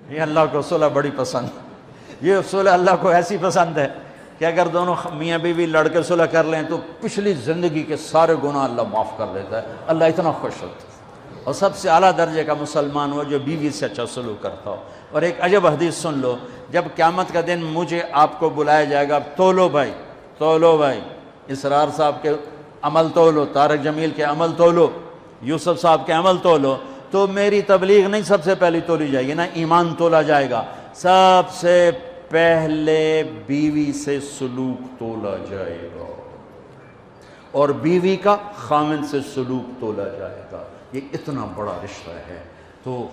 یہ اللہ کو صلح بڑی پسند، یہ صلح اللہ کو ایسی پسند ہے کہ اگر دونوں میاں بیوی لڑ کے صلح کر لیں تو پچھلی زندگی کے سارے گناہ اللہ معاف کر دیتا ہے، اللہ اتنا خوش ہوتا ہے۔ اور سب سے اعلیٰ درجے کا مسلمان وہ جو بیوی سے اچھا سلوک کرتا ہو۔ اور ایک عجب حدیث سن لو، جب قیامت کا دن مجھے آپ کو بلایا جائے گا، تولو بھائی، تولو بھائی، اسرار صاحب کے عمل تولو، طارق جمیل کے عمل تولو، یوسف صاحب کے عمل تولو، تو میری تبلیغ نہیں سب سے پہلی تولی جائے گی نا، ایمان تولا جائے گا۔ سب سے پہلے بیوی سے سلوک تولا جائے گا، اور بیوی کا خامن سے سلوک تولا جائے گا۔ یہ اتنا بڑا رشتہ ہے۔ تو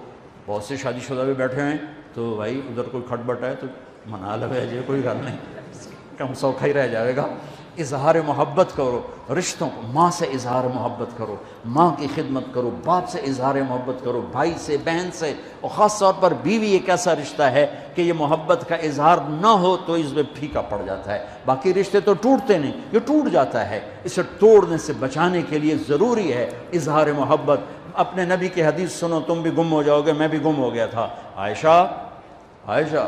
بہت سے شادی شدہ بھی بیٹھے ہیں، تو بھائی ادھر کوئی کھٹ بٹ ہے تو منا لو ہے جی، کوئی گل نہیں، کم سوکھا ہی رہ جائے گا۔ اظہار محبت کرو رشتوں کو، ماں سے اظہار محبت کرو، ماں کی خدمت کرو، باپ سے اظہار محبت کرو، بھائی سے، بہن سے، اور خاص طور پر بیوی ایک ایسا رشتہ ہے کہ یہ محبت کا اظہار نہ ہو تو اس میں پھیکا پڑ جاتا ہے۔ باقی رشتے تو ٹوٹتے نہیں، یہ ٹوٹ جاتا ہے، اسے توڑنے سے بچانے کے لیے ضروری ہے اظہار محبت۔ اپنے نبی کی حدیث سنو، تم بھی گم ہو جاؤ گے، میں بھی گم ہو گیا تھا۔ عائشہ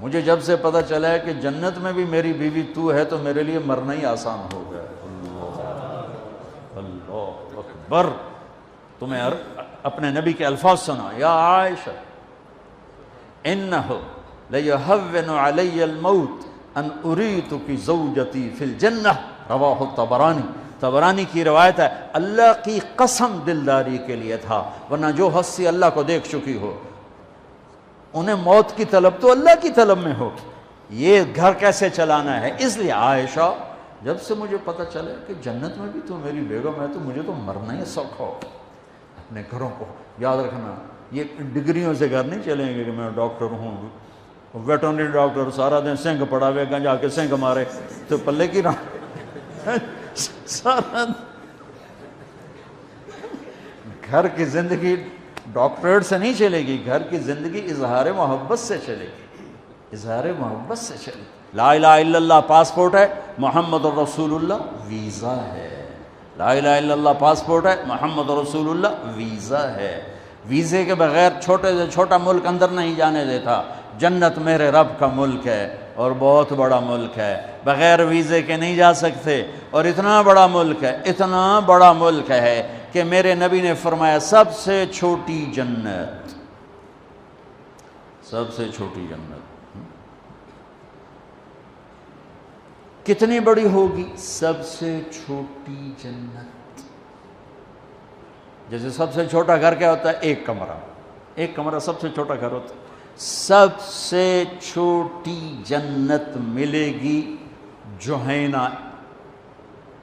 مجھے جب سے پتہ چلا ہے کہ جنت میں بھی میری بیوی تو ہے تو میرے لیے مرنا ہی آسان ہو گیا۔ اللہ اکبر۔ تمہیں اپنے نبی کے الفاظ سنا، یا عائشہ انہ لیہون علی الموت ان اریتک زوجتی فی الجنہ، رواہ الطبرانی۔ طبرانی کی روایت ہے، اللہ کی قسم دلداری کے لیے تھا، ورنہ جو ہستی اللہ کو دیکھ چکی ہو انہیں موت کی طلب تو اللہ کی طلب میں ہوگی، یہ گھر کیسے چلانا ہے۔ اس لیے عائشہ جب سے مجھے پتہ چلا کہ جنت میں بھی تو میری بیگم ہے تو مجھے تو مرنا ہی سوکھا ہو۔ اپنے گھروں کو یاد رکھنا، یہ ڈگریوں سے گھر نہیں چلیں گے کہ میں ڈاکٹر ہوں، ویٹرنری ڈاکٹر سارا دن سنگ پڑا ہوئے گا، جا کے سنگ مارے تو پلے کی نہ سارا گھر کی زندگی ڈاکٹریٹ سے نہیں چلے گی، گھر کی زندگی اظہار محبت سے چلے گی، اظہار محبت سے چلے گی۔ لا الہ الا اللہ پاسپورٹ ہے، محمد الرسول اللہ ویزا ہے۔ لا الہ الا اللہ پاسپورٹ ہے، محمد رسول اللہ ویزا ہے۔ ویزے کے بغیر چھوٹے سے چھوٹا ملک اندر نہیں جانے دیتا۔ جنت میرے رب کا ملک ہے اور بہت بڑا ملک ہے، بغیر ویزے کے نہیں جا سکتے، اور اتنا بڑا ملک ہے، اتنا بڑا ملک ہے کہ میرے نبی نے فرمایا سب سے چھوٹی جنت، سب سے چھوٹی جنت کتنی بڑی ہوگی؟ سب سے چھوٹی جنت۔ جیسے سب سے چھوٹا گھر کیا ہوتا ہے؟ ایک کمرہ، ایک کمرہ سب سے چھوٹا گھر ہوتا ہے۔ سب سے چھوٹی جنت ملے گی جوہینہ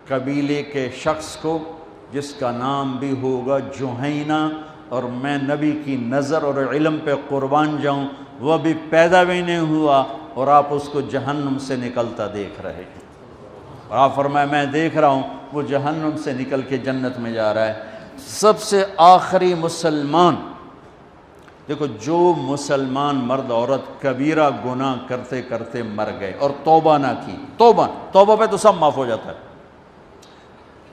قبیلے کے شخص کو، جس کا نام بھی ہوگا جوہینہ، اور میں نبی کی نظر اور علم پہ قربان جاؤں وہ ابھی پیدا بھی نہیں ہوا اور آپ اس کو جہنم سے نکلتا دیکھ رہے ہیں۔ اور آپ فرمائے میں دیکھ رہا ہوں وہ جہنم سے نکل کے جنت میں جا رہا ہے۔ سب سے آخری مسلمان، دیکھو جو مسلمان مرد عورت کبیرہ گناہ کرتے کرتے مر گئے اور توبہ نہ کی، توبہ پہ تو سب معاف ہو جاتا ہے،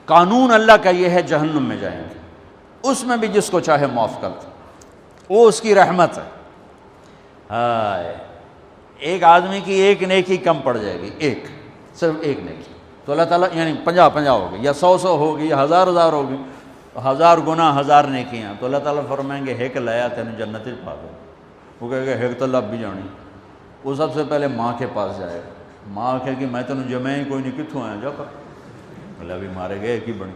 قانون اللہ کا یہ ہے جہنم میں جائیں گے، اس میں بھی جس کو چاہے معاف کر دے، وہ اس کی رحمت ہے۔ ہائے، ایک آدمی کی ایک نیکی کم پڑ جائے گی، ایک، صرف ایک نیکی، تو اللہ تعالیٰ یعنی 50 ہوگی یا 100 ہوگی یا 1000 ہوگی، 1000 گناہ 1000 نیکیاں، تو اللہ تعالیٰ فرمائیں گے ہیک لایا تین جنت پا گئے۔ وہ کہے گا ہیک تو لب بھی جانی، وہ سب سے پہلے ماں کے پاس جائے گا، ماں کہے گی میں تینوں جمع ہی کوئی نہیں، کتوں آیا جا کر، اللہ بھی مارے گئے ایک ہی بنی۔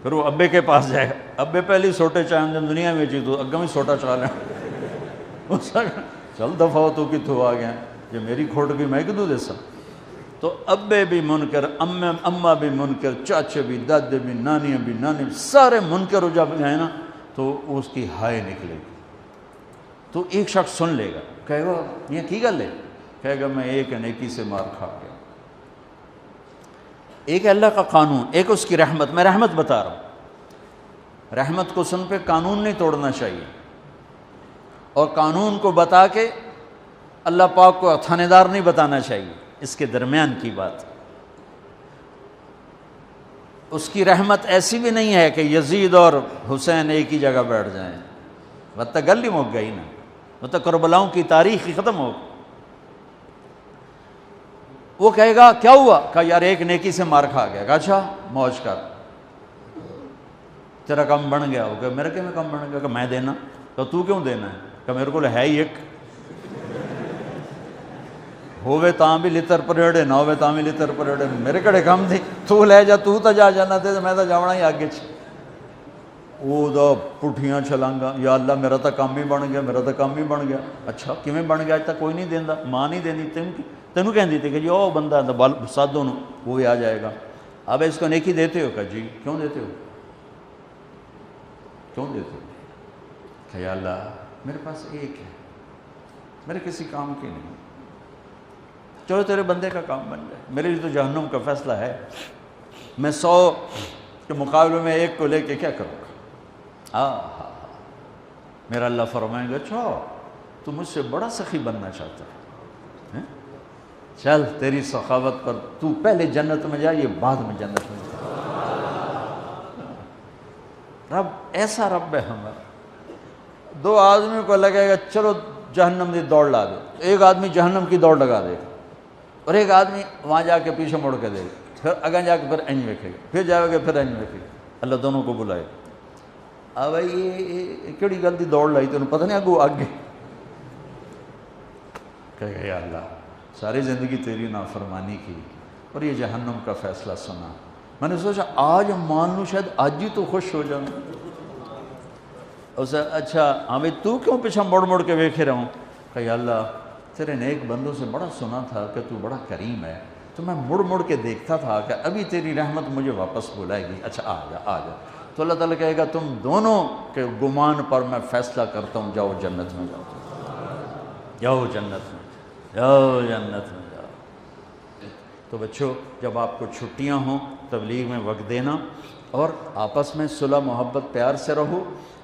پھر وہ ابے کے پاس جائے گا، ابے پہلی سوٹے چاہیں دنیا میں چی تو اگم ہی سوٹا چلا لیں، چل دفعہ ہو تو کتوں آ گیا، جو میری کھوٹ گئی میں کدوں دے سا۔ تو ابے بھی منکر، اماں بھی منکر، چاچے بھی، دادے بھی، نانیاں بھی، نانی بھی، سارے منکر ہو جب گئے نا تو اس کی ہائے نکلے گی۔ تو ایک شخص سن لے گا، کہے گا یہ کی گل ہے؟ کہے گا میں ایک نیکی سے مار کھا گیا۔ ایک اللہ کا قانون، ایک اس کی رحمت۔ میں رحمت بتا رہا ہوں، رحمت کو سن پہ قانون نہیں توڑنا چاہیے، اور قانون کو بتا کے اللہ پاک کو تھانے دار نہیں بتانا چاہیے، اس کے درمیان کی بات۔ اس کی رحمت ایسی بھی نہیں ہے کہ یزید اور حسین ایک ہی جگہ بیٹھ جائیں، بت گل ہی مک گئی نا۔ مطلب کربلاؤں کی تاریخ ہی ختم ہو. وہ کہے گا کیا ہوا؟ کہا یار ایک نیکی سے مار کھا گیا. کہا اچھا موج کر، تیرا کم بن گیا. وہ کہ میرے کے میں کم بن گیا؟ کہ میں دینا. تو تو کیوں دینا ہے؟ کہ میرے کو ہے ہی ایک، ہووے تاں بھی لتر پریڑے نہ ہووے تاں بھی لتر پریڑے، میرے کڑے کم تھی. تو لے جا، تو تا جا جانا تے میں تا جاونا ہی آگے چ. وہ دا پٹھیاں چھلانگا، یا اللہ میرا تا کام ہی بن گیا، میرا تا کام ہی بن گیا. اچھا کیویں بن گیا؟ اج تک کوئی نہیں دیندا، ماں نہیں دینی تینوں کہندی تھی کہ جی او بندہ سادوں نو وہ بھی آ جائے گا. اب اس کو نیکی دیتے ہو؟ کہ جی. کیوں دیتے ہو؟ کیوں دیتے ہو؟ کہ یا اللہ میرے پاس ایک ہے، میرے کسی کام کی نہیں، چلو تیرے بندے کا کام بن جائے. میرے لیے تو جہنم کا فیصلہ ہے، میں 100 کے مقابلے میں ایک کو لے کے کیا کروں گا؟ میرا اللہ فرمائیں گے اچھا تو مجھ سے بڑا سخی بننا چاہتا ہے، چل تیری سخاوت پر تو پہلے جنت میں جا، یہ بعد میں جنت میں جا. رب ایسا رب ہے ہمارا. 2 آدمیوں کو لگے گا چلو جہنم کی دوڑ لا دے، ایک آدمی جہنم کی دوڑ لگا دے گا اور ایک آدمی وہاں جا کے پیچھے مڑ کے دے گا، پھر اگاں جا کے پھر انج ویکھے گا، پھر جائے گا پھر انج ویکھے گا. اللہ دونوں کو بلائے. اب یہ کیڑی گل دی دوڑ لائی تینوں پتہ نہیں اگوں آگے. کہے یا اللہ ساری زندگی تیری نافرمانی کی اور یہ جہنم کا فیصلہ سنا. میں نے سوچا آج مان لوں، شاید آج ہی تو خوش ہو جاؤں. اسے اچھا ہاں بھائی تو کیوں پیچھا مڑ مڑ کے ویکھے رہوں؟ کہ یا اللہ تیرے نیک بندوں سے بڑا سنا تھا کہ تو بڑا کریم ہے، تو میں مڑ مڑ کے دیکھتا تھا کہ ابھی تیری رحمت مجھے واپس بلائے گی. اچھا آ جا آ جا. تو اللہ تعالیٰ کہے گا تم دونوں کے گمان پر میں فیصلہ کرتا ہوں، جاؤ جنت میں جاؤ، جاؤ جنت میں، جاؤ جنت میں جاؤ. تو بچوں جب آپ کو چھٹیاں ہوں تبلیغ میں وقت دینا اور آپس میں صلح محبت پیار سے رہو.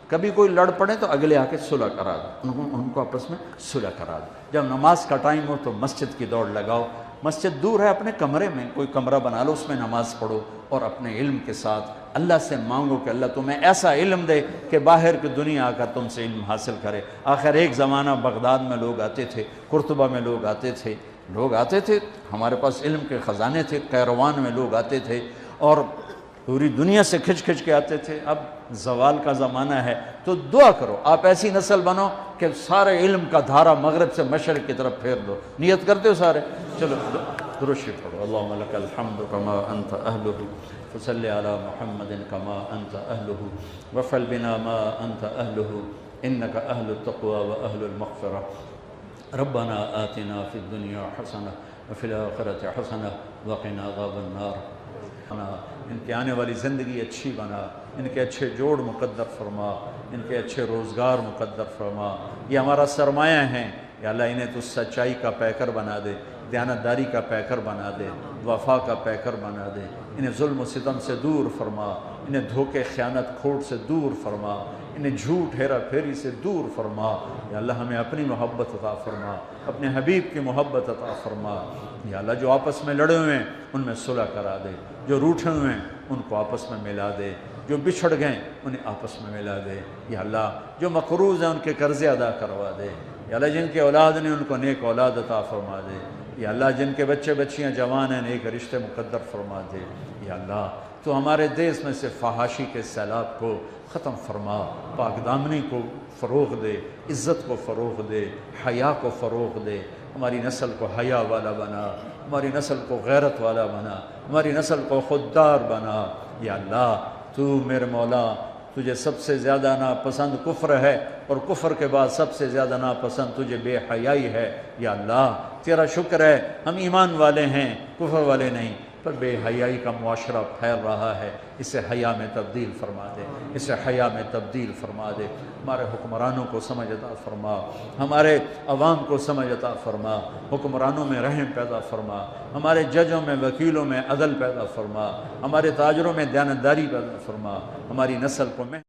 کبھی کوئی لڑ پڑے تو اگلے آ کے صلح کرا دو، ان کو آپس میں صلح کرا دو. جب نماز کا ٹائم ہو تو مسجد کی دوڑ لگاؤ. مسجد دور ہے، اپنے کمرے میں کوئی کمرہ بنا لو، اس میں نماز پڑھو اور اپنے علم کے ساتھ اللہ سے مانگو کہ اللہ تمہیں ایسا علم دے کہ باہر کی دنیا آ کر تم سے علم حاصل کرے. آخر ایک زمانہ بغداد میں لوگ آتے تھے، قرطبہ میں لوگ آتے تھے، ہمارے پاس علم کے خزانے تھے. قیروان میں لوگ آتے تھے اور پوری دنیا سے کھچ کھچ کے آتے تھے. اب زوال کا زمانہ ہے تو دعا کرو آپ ایسی نسل بنو کہ سارے علم کا دھارا مغرب سے مشرق کی طرف پھیر دو. نیت کرتے ہو سارے؟ چلو درود شریف پڑھو. اللہم لک الحمد کما انت اہلہ فصلی علی محمد کما انت اہلہ وفعل بنا ما انت اہلہ انک اہل التقوی و اہل المغفرہ. ربنا آتنا فی الدنیا حسنہ وفی الآخرۃ حسنہ وقنا عذاب النار. ان کی آنے والی زندگی اچھی بنا، ان کے اچھے جوڑ مقدر فرما، ان کے اچھے روزگار مقدر فرما. یہ ہمارا سرمایہ ہیں یا اللہ، انہیں تو سچائی کا پیکر بنا دے، دیانتداری کا پیکر بنا دے، وفا کا پیکر بنا دے. انہیں ظلم و ستم سے دور فرما، انہیں دھوکے خیانت کھوٹ سے دور فرما، انہیں جھوٹ ہیرا پھیری سے دور فرما. یا اللہ ہمیں اپنی محبت عطا فرما، اپنے حبیب کی محبت عطا فرما. یا اللہ جو آپس میں لڑے ہوئے ہیں ان میں صلح کرا دے، جو روٹھے ہوئے ہیں ان کو آپس میں ملا دے، جو بچھڑ گئے انہیں آپس میں ملا دے. یا اللہ جو مقروض ہیں ان کے قرضے ادا کروا دے. یا اللہ جن کے اولاد نے ان کو نیک اولاد عطا فرما دے. یا اللہ جن کے بچے بچیاں جوان ہیں نیک رشتے مقدر فرما دے. یا اللہ تو ہمارے دیس میں سے فحاشی کے سیلاب کو ختم فرما، پاک دامنی کو فروغ دے، عزت کو فروغ دے، حیا کو فروغ دے. ہماری نسل کو حیا والا بنا، ہماری نسل کو غیرت والا بنا، ہماری نسل کو خوددار بنا. یا اللہ تو میرے مولا تجھے سب سے زیادہ ناپسند کفر ہے اور کفر کے بعد سب سے زیادہ ناپسند تجھے بے حیائی ہے. یا اللہ تیرا شکر ہے ہم ایمان والے ہیں کفر والے نہیں، پر بے حیائی کا معاشرہ پھیل رہا ہے. اسے حیا میں تبدیل فرما دے، اسے حیا میں تبدیل فرما دے. ہمارے حکمرانوں کو سمجھ عطا فرما، ہمارے عوام کو سمجھ عطا فرما، حکمرانوں میں رحم پیدا فرما، ہمارے ججوں میں وکیلوں میں عدل پیدا فرما، ہمارے تاجروں میں دیانتداری پیدا فرما، ہماری نسل کو میں